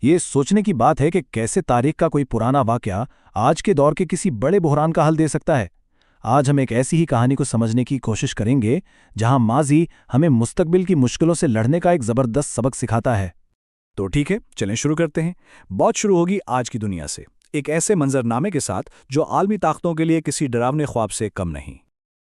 ये सोचने की बात है कि कैसे तारीख का कोई पुराना वाकया आज के दौर के किसी बड़े बहरान का हल दे सकता है। आज हम एक ऐसी ही कहानी को समझने की कोशिश करेंगे जहां माजी हमें मुस्तकबिल की मुश्किलों से लड़ने का एक जबरदस्त सबक सिखाता है। तो ठीक है, चलें शुरू करते हैं। बात शुरू होगी आज की दुनिया से, एक ऐसे मंजरनामे के साथ जो आलमी ताकतों के लिए किसी डरावने ख्वाब से कम नहीं।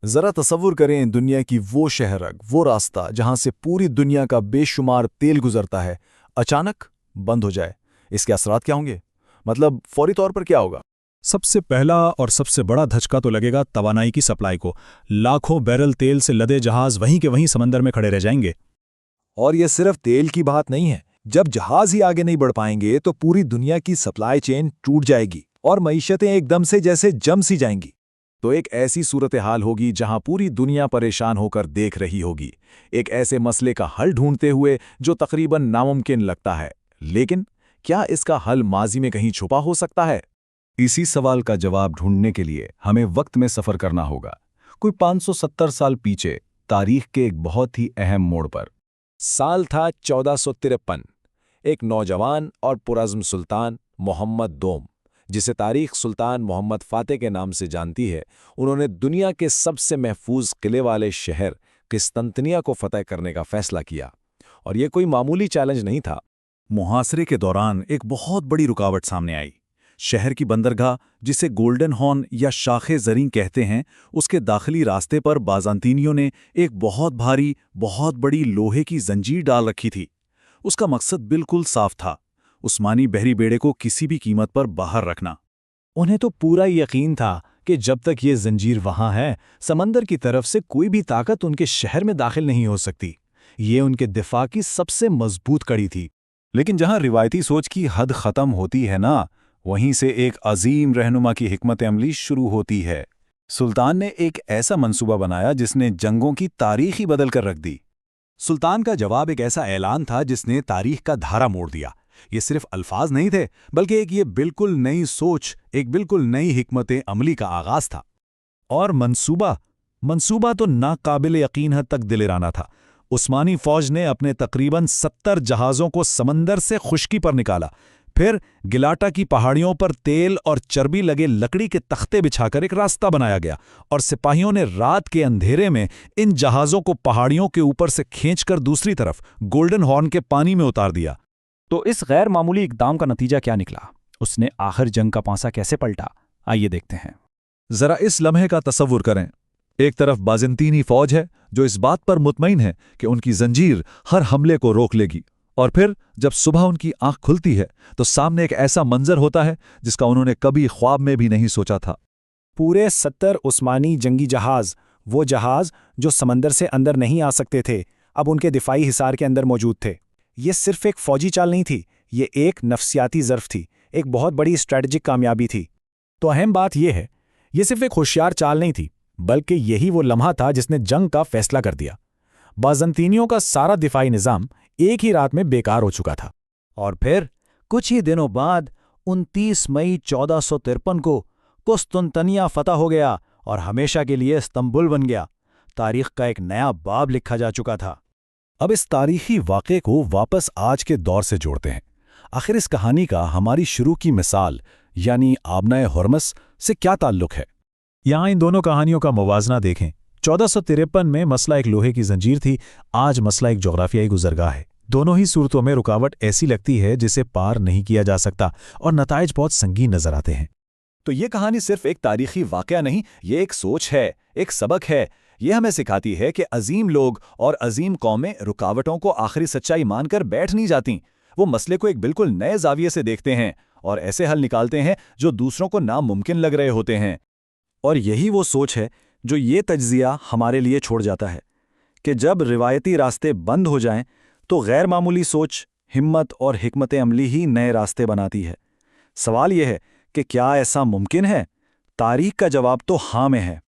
जरा तसव्वुर करें दुनिया की वो शहरक, वो रास्ता जहां से पूरी दुनिया का बेशुमार तेल गुजरता है, अचानक बंद हो जाए। इसके असरात क्या होंगे? मतलब फौरी तौर पर क्या होगा? सबसे पहला और सबसे बड़ा धचका तो लगेगा तवानाई की सप्लाई को। लाखों बैरल तेल से लदे जहाज वहीं के वहीं समंदर में खड़े रह जाएंगे। और ये सिर्फ तेल की बात नहीं है। जब जहाज ही आगे नहीं बढ़ पाएंगे तो पूरी दुनिया की सप्लाई चेन टूट जाएगी और मईशतें एकदम से जैसे जम सी जाएंगी। तो एक ऐसी सूरत हाल होगी जहां पूरी दुनिया परेशान होकर देख रही होगी, एक ऐसे मसले का हल ढूंढते हुए जो तकरीबन नामुमकिन लगता है। लेकिन क्या इसका हल माजी में कहीं छुपा हो सकता है? इसी सवाल का जवाब ढूंढने के लिए हमें वक्त में सफर करना होगा, कोई 570 साल पीछे, तारीख के एक बहुत ही अहम मोड़ पर। साल था 1453। एक नौजवान और पुरज़्म सुल्तान मोहम्मद दोम, जिसे तारीख सुल्तान मोहम्मद फातेह के नाम से जानती है, उन्होंने दुनिया के सबसे महफूज किले वाले शहर किस्तंतनिया को फतह करने का फैसला किया। और ये कोई मामूली चैलेंज नहीं था। मुहासरे के दौरान एक बहुत बड़ी रुकावट सामने आई। शहर की बंदरगाह, जिसे गोल्डन हॉर्न या शाखे ज़रीन कहते हैं, उसके दाखिली रास्ते पर बाज़ांतीनियों ने एक बहुत भारी, बहुत बड़ी लोहे की जंजीर डाल रखी थी। उसका मकसद बिल्कुल साफ था, उस्मानी बहरी बेड़े को किसी भी कीमत पर बाहर रखना। उन्हें तो पूरा यकीन था कि जब तक ये जंजीर वहां है, समंदर की तरफ से कोई भी ताकत उनके शहर में दाखिल नहीं हो सकती। ये उनके दिफा की सबसे मजबूत कड़ी थी। लेकिन जहां रिवायती सोच की हद ख़त्म होती है ना, वहीं से एक अजीम रहनुमा की हिकमत अमली शुरू होती है। सुल्तान ने एक ऐसा मंसूबा बनाया जिसने जंगों की तारीख ही बदल कर रख दी। सुल्तान का जवाब एक ऐसा ऐलान था जिसने तारीख का धारा मोड़ दिया। ये सिर्फ अल्फाज नहीं थे, बल्कि ये बिल्कुल नई सोच, एक बिल्कुल नई हिकमत अमली का आगाज था। और मंसूबा तो नाकाबिल यकीन हद तक दिलेराना था। उस्मानी फौज ने अपने तकरीबन 70 जहाज़ों को समंदर से खुश्की पर निकाला। फिर गिलाटा की पहाड़ियों पर तेल और चर्बी लगे लकड़ी के तख्ते बिछाकर एक रास्ता बनाया गया, और सिपाहियों ने रात के अंधेरे में इन जहाज़ों को पहाड़ियों के ऊपर से खींचकर दूसरी तरफ गोल्डन हॉर्न के पानी में उतार दिया। तो इस गैर मामूली इकदाम का नतीजा क्या निकला? उसने आखिर जंग का पांसा कैसे पलटा? आइए देखते हैं। जरा इस लम्हे का तसव्वुर करें। एक तरफ बाज़ंतीनी फौज है जो इस बात पर मुतमईन है कि उनकी जंजीर हर हमले को रोक लेगी, और फिर जब सुबह उनकी आंख खुलती है तो सामने एक ऐसा मंजर होता है जिसका उन्होंने कभी ख्वाब में भी नहीं सोचा था। पूरे 70 उस्मानी जंगी जहाज, वो जहाज जो समंदर से अंदर नहीं आ सकते थे, अब उनके दिफाई हिसार के अंदर मौजूद थे। ये सिर्फ एक फौजी चाल नहीं थी, ये एक नफ्सियाती ज़र्फ थी, एक बहुत बड़ी स्ट्रेटजिक कामयाबी थी। तो अहम बात यह है, ये सिर्फ एक होशियार चाल नहीं थी, बल्कि यही वो लम्हा था जिसने जंग का फैसला कर दिया। बाज़ंतीनियों का सारा दिफाई निज़ाम एक ही रात में बेकार हो चुका था। और फिर कुछ ही दिनों बाद 29 मई 1453 को कुस्तुनतनिया फतह हो गया और हमेशा के लिए इस्तंबुल बन गया। तारीख का एक नया बाब लिखा जा चुका था। अब इस तारीखी वाक़े को वापस आज के दौर से जोड़ते हैं। आखिर इस कहानी का हमारी शुरू की मिसाल यानी आबनाए हुर्मस से क्या ताल्लुक है? यहाँ इन दोनों कहानियों का मुवाजना देखें। 1453 में मसला एक लोहे की जंजीर थी, आज मसला एक जोग्राफियाई गुजरगाह है। दोनों ही सूरतों में रुकावट ऐसी लगती है जिसे पार नहीं किया जा सकता, और नताइज बहुत संगीन नजर आते हैं। तो ये कहानी सिर्फ एक तारीखी वाक़या नहीं, ये एक सोच है, एक सबक है। ये हमें सिखाती है कि अजीम लोग और अजीम कौमें रुकावटों को आखिरी सच्चाई मानकर बैठ नहीं जाती। वो मसले को एक बिल्कुल नए जाविये से देखते हैं और ऐसे हल निकालते हैं जो दूसरों को नामुमकिन लग रहे होते हैं। और यही वो सोच है जो ये तज्जिया हमारे लिए छोड़ जाता है कि जब रिवायती रास्ते बंद हो जाएं तो गैर मामूली सोच, हिम्मत और हिकमत अमली ही नए रास्ते बनाती है। सवाल यह है कि क्या ऐसा मुमकिन है? तारीख का जवाब तो हाँ में है।